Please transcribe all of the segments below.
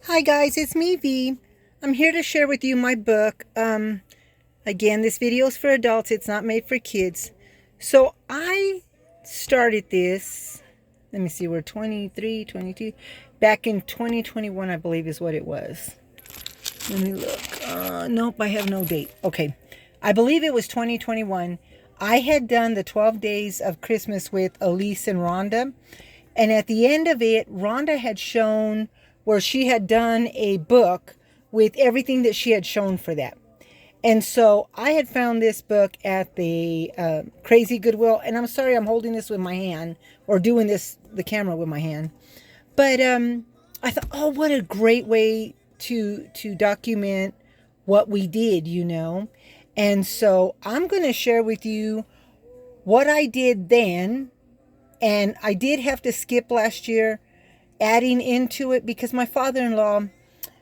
Hi guys, it's me V. I'm here to share with you my book. Again, this video is for adults. It's not made for kids. So I started this, let me see, we're 23, 22, back in 2021, I believe is what it was. Let me look. Nope, I have no date. Okay. I believe it was 2021. I had done the 12 days of Christmas with Elise and Rhonda. And at the end of it, Rhonda had shown where she had done a book with everything that she had shown for that. And so I had found this book at the Crazy Goodwill. And I'm sorry I'm holding this with my hand or doing the camera with my hand. But I thought, oh, what a great way to document what we did, you know. And so I'm going to share with you what I did then. And I did have to skip last year adding into it because my father-in-law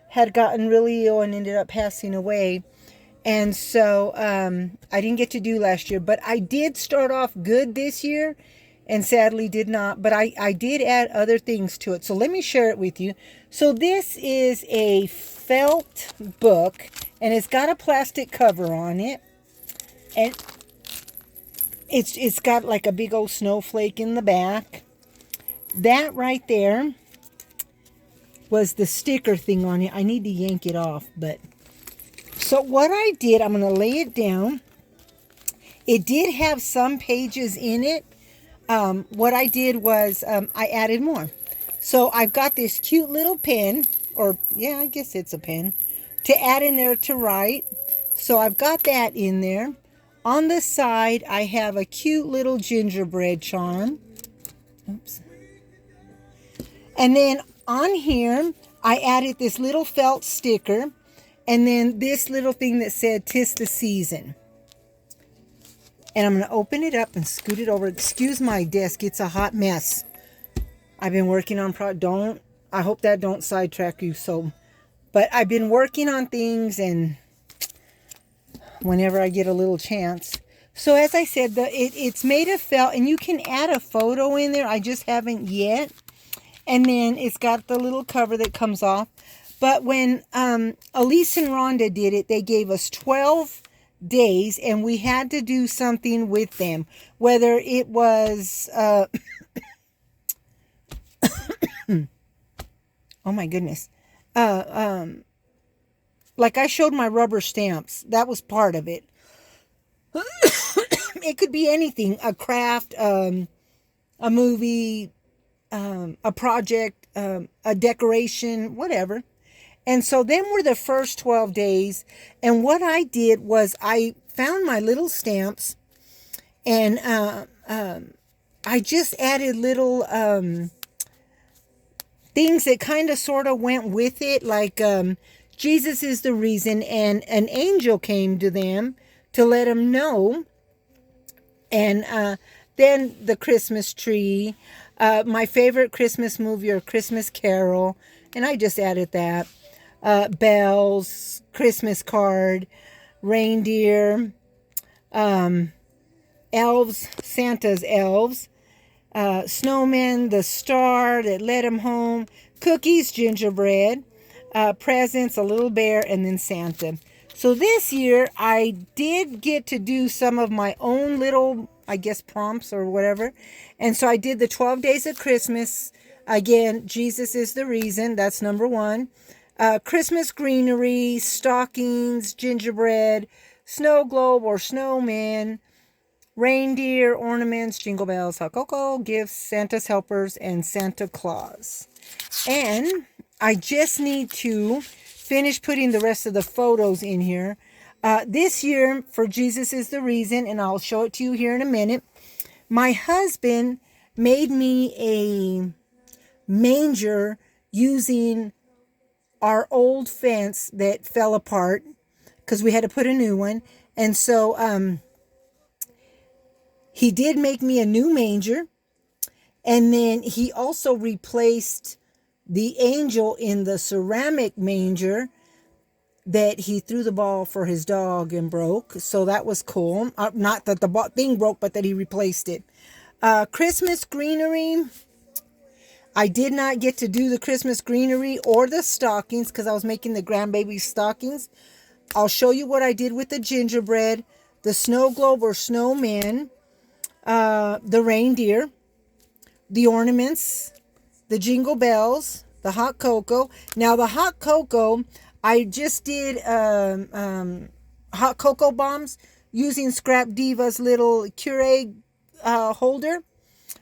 had gotten really ill and ended up passing away. And so I didn't get to do last year, but I did start off good this year and sadly did not. But I did add other things to it. So let me share it with you. So this is a felt book and it's got a plastic cover on it. And it's got like a big old snowflake in the back. That right there was the sticker thing on it. I need to yank it off, but so what I did, I'm going to lay it down. It did have some pages in it. What I did was I added more. So I've got this cute little pen, or yeah, I guess it's a pen, to add in there to write. So I've got that in there. On the side, I have a cute little gingerbread charm. Oops. And then on here, I added this little felt sticker. And then this little thing that said, "'Tis the season." And I'm going to open it up and scoot it over. Excuse my desk. It's a hot mess. I've been working on I hope that don't sidetrack you. But I've been working on things and whenever I get a little chance. So as I said, it's made of felt and you can add a photo in there. I just haven't yet. And then it's got the little cover that comes off. But when Elise and Rhonda did it, they gave us 12 days and we had to do something with them. Whether it was, oh my goodness. Like I showed my rubber stamps. That was part of it. It could be anything, a craft, a movie, a project, a decoration, whatever. And so then were the first 12 days. And what I did was I found my little stamps and I just added little things that kind of sort of went with it. Like Jesus is the reason, and an angel came to them to let them know. And then the Christmas tree, my favorite Christmas movie or Christmas Carol. And I just added that. Bells, Christmas card, reindeer, elves, Santa's elves, snowmen, the star that led him home, cookies, gingerbread, presents, a little bear, and then Santa. So this year I did get to do some of my own little, I guess, prompts or whatever. And so I did the 12 days of Christmas. Again, Jesus is the reason. That's number one. Christmas greenery, stockings, gingerbread, snow globe or snowman, reindeer, ornaments, jingle bells, hot cocoa, gifts, Santa's helpers, and Santa Claus. And I just need to finish putting the rest of the photos in here. This year, for Jesus is the reason, and I'll show it to you here in a minute, my husband made me a manger using our old fence that fell apart because we had to put a new one. And so he did make me a new manger. And then he also replaced the angel in the ceramic manger that he threw the ball for his dog and broke. So that was cool. Not that the thing broke, but that he replaced it. Christmas greenery. I did not get to do the Christmas greenery or the stockings because I was making the grandbaby stockings. I'll show you what I did with the gingerbread, the snow globe or snowman, the reindeer, the ornaments, the jingle bells, the hot cocoa. Now the hot cocoa, I just did hot cocoa bombs using Scrap Diva's little Keurig holder.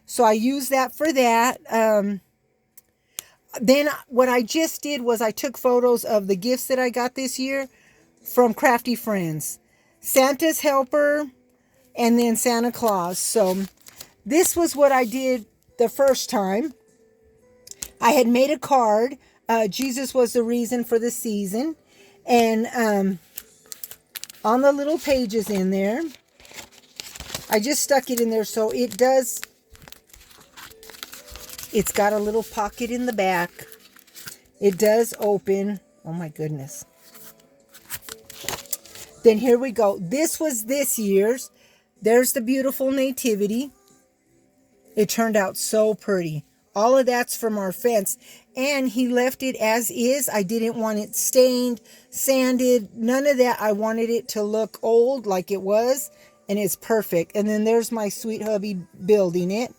So I used that for that. Then what I just did was I took photos of the gifts that I got this year from Crafty Friends. Santa's Helper and then Santa Claus. So this was what I did the first time. I had made a card. Jesus was the reason for the season. And on the little pages in there, I just stuck it in there so it does. It's got a little pocket in the back. It does open. Oh my goodness. Then here we go. This was this year's. There's the beautiful nativity. It turned out so pretty. All of that's from our fence. And he left it as is. I didn't want it stained, sanded, none of that. I wanted it to look old like it was. And it's perfect. And then there's my sweet hubby building it.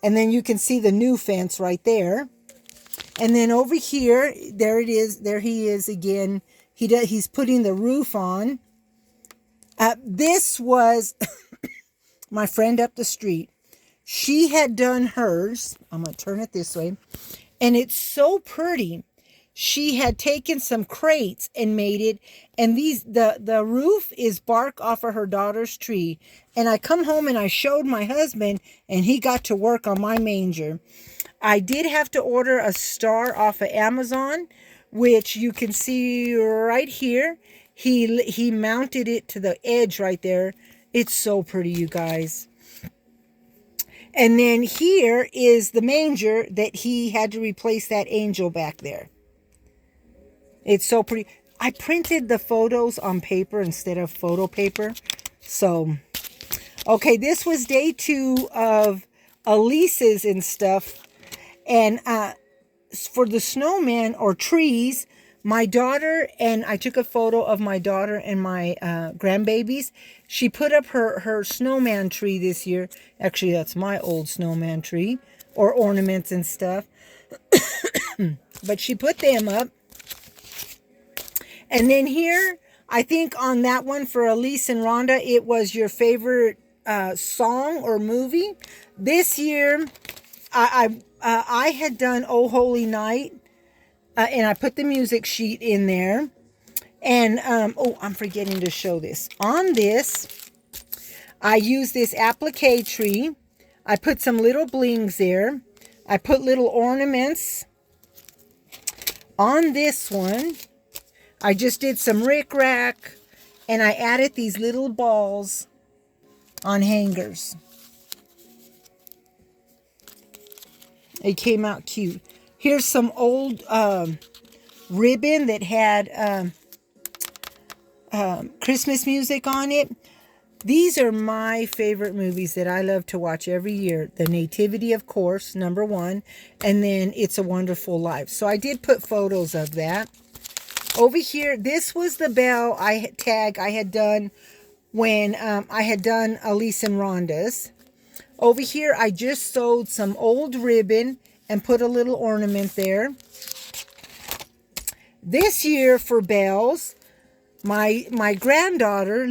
And then you can see the new fence right there. And then over here, there it is. There he is again. He's putting the roof on. This was my friend up the street. She had done hers. I'm going to turn it this way. And it's so pretty. She had taken some crates and made it. And the roof is bark off of her daughter's tree. And I come home and I showed my husband and he got to work on my manger. I did have to order a star off of Amazon, which you can see right here. He mounted it to the edge right there. It's so pretty, you guys. And then here is the manger that he had to replace that angel back there. It's so pretty. I printed the photos on paper instead of photo paper. So, okay, this was day 2 of Elise's and stuff. And for the snowman or trees, my daughter, and I took a photo of my daughter and my grandbabies. She put up her snowman tree this year. Actually, that's my old snowman tree, or ornaments and stuff. But she put them up. And then here, I think on that one for Elise and Rhonda, it was your favorite song or movie. This year, I had done Oh Holy Night, and I put the music sheet in there. And, oh, I'm forgetting to show this. On this, I used this applique tree. I put some little blings there. I put little ornaments. On this one, I just did some rickrack, and I added these little balls on hangers. It came out cute. Here's some old ribbon that had Christmas music on it. These are my favorite movies that I love to watch every year. The Nativity, of course, number 1. And then It's a Wonderful Life. So I did put photos of that. Over here, this was the bell tag I had done when I had done Elise and Rhonda's. Over here, I just sewed some old ribbon and put a little ornament there. This year for bells, my granddaughter,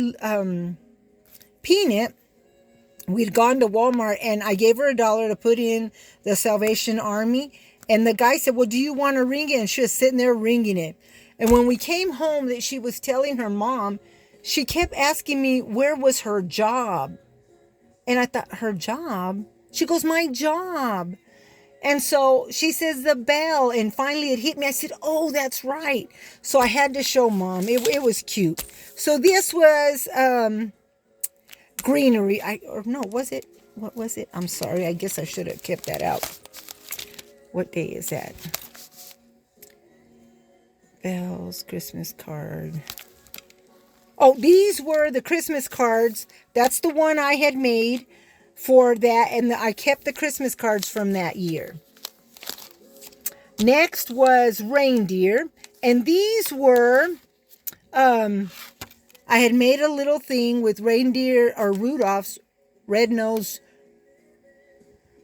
Peanut, we'd gone to Walmart and I gave her $1 to put in the Salvation Army. And the guy said, well, do you want to ring it? And she was sitting there ringing it. And when we came home that she was telling her mom, she kept asking me, where was her job? And I thought, her job? She goes, my job. And so she says the bell, and finally it hit me. I said, oh, that's right. So I had to show Mom. It was cute. So this was greenery. Was it? What was it? I'm sorry. I guess I should have kept that out. What day is that? Bells, Christmas card. Oh, these were the Christmas cards. That's the one I had made for that, and I kept the Christmas cards from that year. Next was reindeer. And these were, I had made a little thing with reindeer or Rudolph's red-nosed,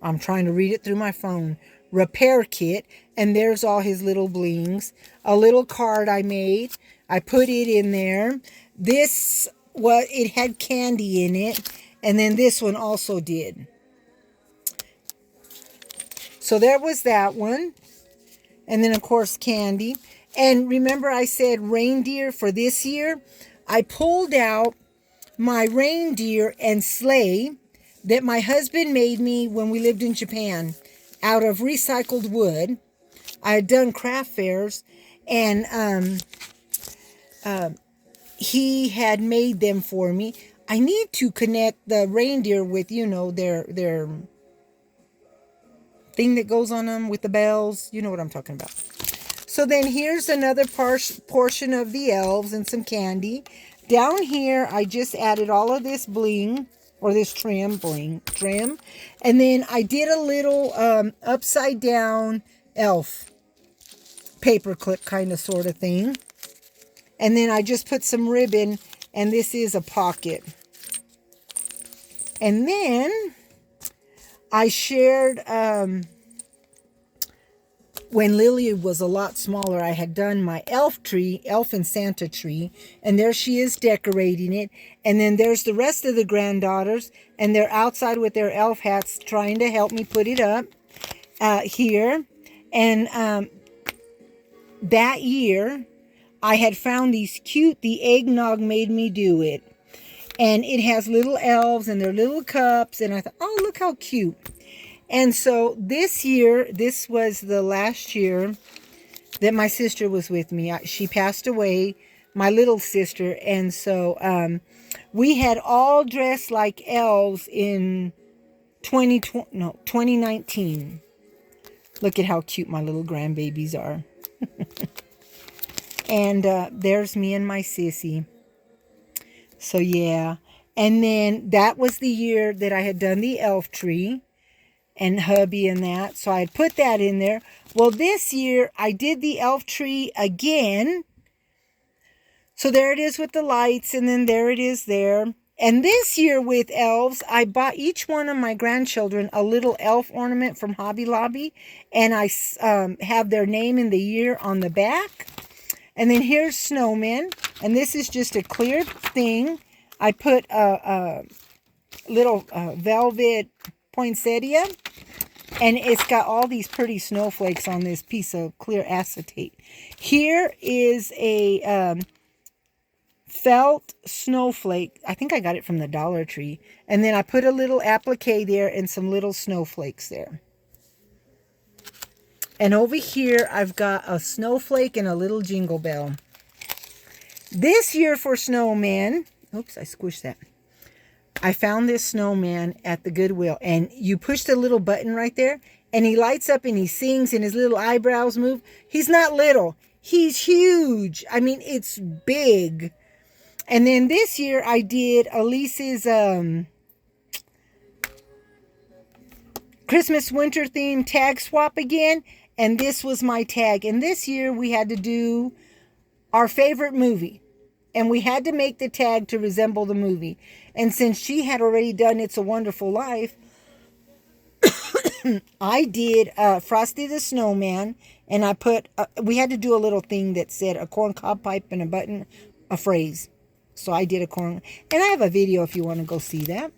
I'm trying to read it through my phone, repair kit. And there's all his little blings. A little card I made. I put it in there. This, it had candy in it. And then this one also did. So there was that one. And then, of course, candy. And remember I said reindeer for this year? I pulled out my reindeer and sleigh that my husband made me when we lived in Japan out of recycled wood. I had done craft fairs, and he had made them for me. I need to connect the reindeer with, you know, their thing that goes on them with the bells. You know what I'm talking about. So then here's another portion of the elves and some candy. Down here, I just added all of this bling, or this trim. And then I did a little upside down elf paperclip kind of sort of thing. And then I just put some ribbon, and this is a pocket. And then I shared, when Lily was a lot smaller, I had done my elf and Santa tree, and there she is decorating it. And then there's the rest of the granddaughters, and they're outside with their elf hats trying to help me put it up here. And that year, I had found these cute, the eggnog made me do it. And it has little elves and their little cups, and I thought, oh, look how cute. And so this year, this was the last year that my sister was with me. She passed away, my little sister. And so we had all dressed like elves in 2019. Look at how cute my little grandbabies are. And there's me and my sissy. So yeah. And then that was the year that I had done the elf tree. And hubby and that. So I had put that in there. Well, this year I did the elf tree again. So there it is with the lights, and then there it is there. And this year with elves, I bought each one of my grandchildren a little elf ornament from Hobby Lobby. And I have their name and the year on the back. And then here's snowmen. And this is just a clear thing. I put a little velvet poinsettia, and it's got all these pretty snowflakes on this piece of clear acetate. Here is a felt snowflake. I think I got it from the Dollar Tree. And then I put a little applique there and some little snowflakes there. And over here, I've got a snowflake and a little jingle bell. This year for snowman, oops, I squished that. I found this snowman at the Goodwill, and you push the little button right there, and he lights up and he sings and his little eyebrows move. He's not little. He's huge. I mean, it's big. And then this year I did Elise's Christmas winter theme tag swap again, and this was my tag. And this year we had to do our favorite movie. And we had to make the tag to resemble the movie. And since she had already done It's a Wonderful Life, I did Frosty the Snowman. And I put, we had to do a little thing that said a corncob pipe and a button, a phrase. So I did a corn. And I have a video if you want to go see that.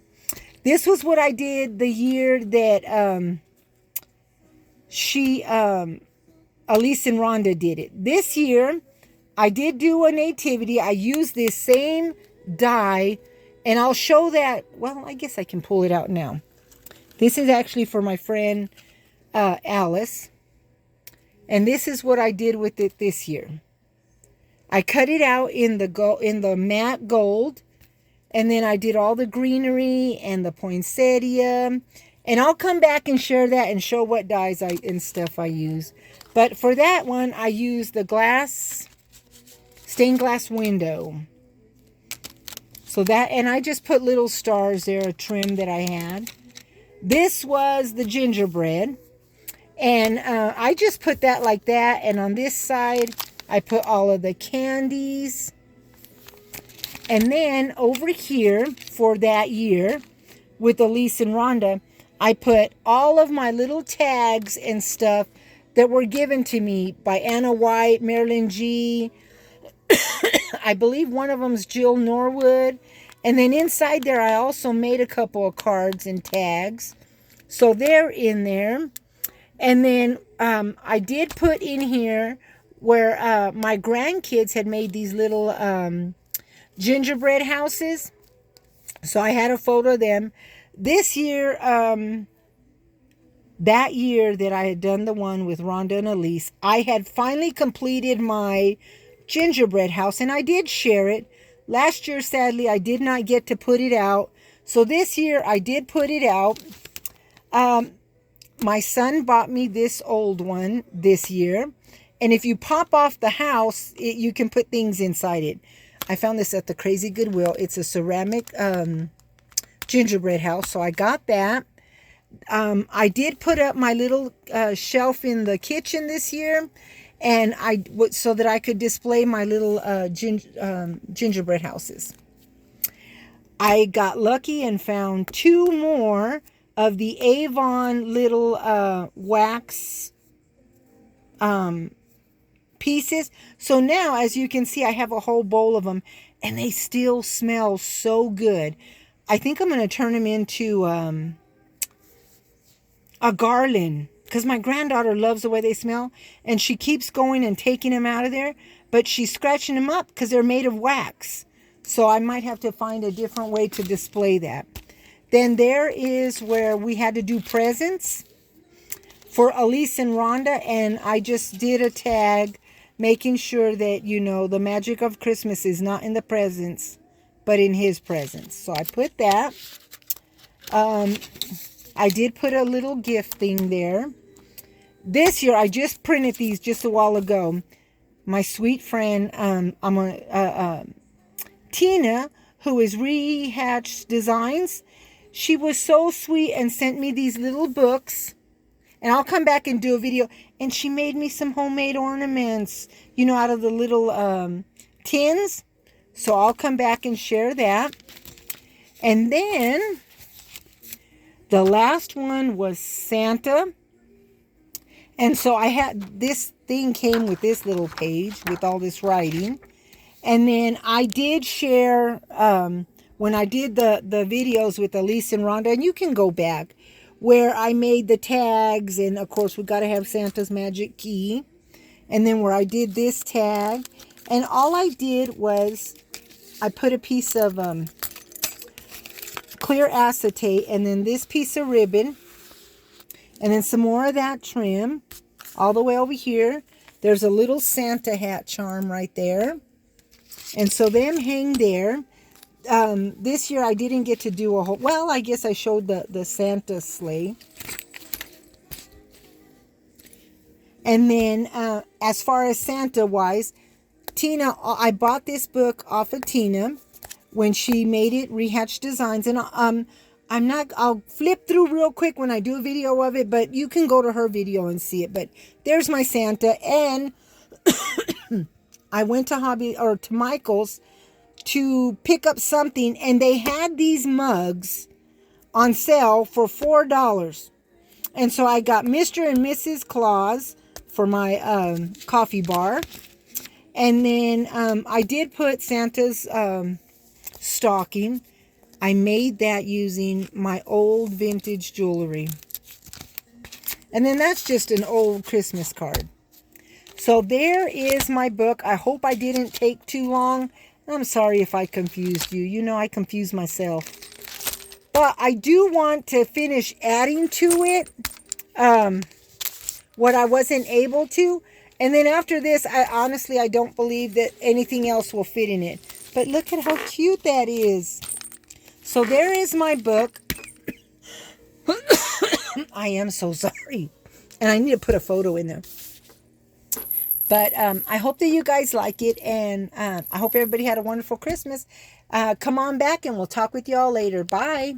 This was what I did the year that Elise and Rhonda did it. This year, I did do a nativity. I used this same die, and I'll show that. Well, I guess I can pull it out now. This is actually for my friend Alice, and this is what I did with it this year. I cut it out in the matte gold, and then I did all the greenery and the poinsettia, and I'll come back and share that and show what dyes and stuff I use. But for that one, I used the stained glass window. So that, and I just put little stars there, a trim that I had. This was the gingerbread. And I just put that like that. And on this side, I put all of the candies. And then over here for that year with Elise and Rhonda, I put all of my little tags and stuff that were given to me by Anna White, Marilyn G. I believe one of them's Jill Norwood. And then inside there, I also made a couple of cards and tags. So they're in there. And then I did put in here where my grandkids had made these little gingerbread houses. So I had a photo of them. This year, that year that I had done the one with Rhonda and Elise, I had finally completed my gingerbread house, and I did share it. Last year, sadly, I did not get to put it out. So this year, I did put it out. My son bought me this old one this year. And if you pop off the house, you can put things inside it. I found this at the Crazy Goodwill. It's a ceramic gingerbread house. So I got that. I did put up my little shelf in the kitchen this year. And so that I could display my little gingerbread houses. I got lucky and found 2 more of the Avon little wax pieces. So now, as you can see, I have a whole bowl of them, and they still smell so good. I think I'm going to turn them into a garland, because my granddaughter loves the way they smell, and she keeps going and taking them out of there, but she's scratching them up because they're made of wax. So I might have to find a different way to display that. Then there is where we had to do presents for Elise and Rhonda, and I just did a tag making sure that, you know, the magic of Christmas is not in the presents, but in his presence. So I put that. I did put a little gift thing there. This year, I just printed these just a while ago. My sweet friend, Tina, who is Rehatched Designs, she was so sweet and sent me these little books. And I'll come back and do a video. And she made me some homemade ornaments, you know, out of the little tins. So I'll come back and share that. And then the last one was Santa. And so I had, this thing came with this little page with all this writing. And then I did share, when I did the videos with Elise and Rhonda, and you can go back, where I made the tags, and of course we got to have Santa's magic key. And then where I did this tag, and all I did was I put a piece of clear acetate, and then this piece of ribbon, and then some more of that trim all the way over here. There's a little Santa hat charm right there, and so them hang there. This year I didn't get to do a whole, well, I guess I showed the Santa sleigh. And then as far as Santa wise, Tina, I bought this book off of Tina when she made it, Rehatched Designs. And I'll flip through real quick when I do a video of it, but you can go to her video and see it. But there's my Santa. And I went to Michael's to pick up something, and they had these mugs on sale for $4. And so I got Mr. and Mrs. Claus for my coffee bar. And then I did put Santa's stocking. I made that using my old vintage jewelry. And then that's just an old Christmas card. So there is my book. I hope I didn't take too long. I'm sorry if I confused you. You know, I confuse myself. But I do want to finish adding to it what I wasn't able to. And then after this, I don't believe that anything else will fit in it. But look at how cute that is. So there is my book. I am so sorry. And I need to put a photo in there. But I hope that you guys like it, and I hope everybody had a wonderful Christmas. Come on back, and we'll talk with you all later. Bye.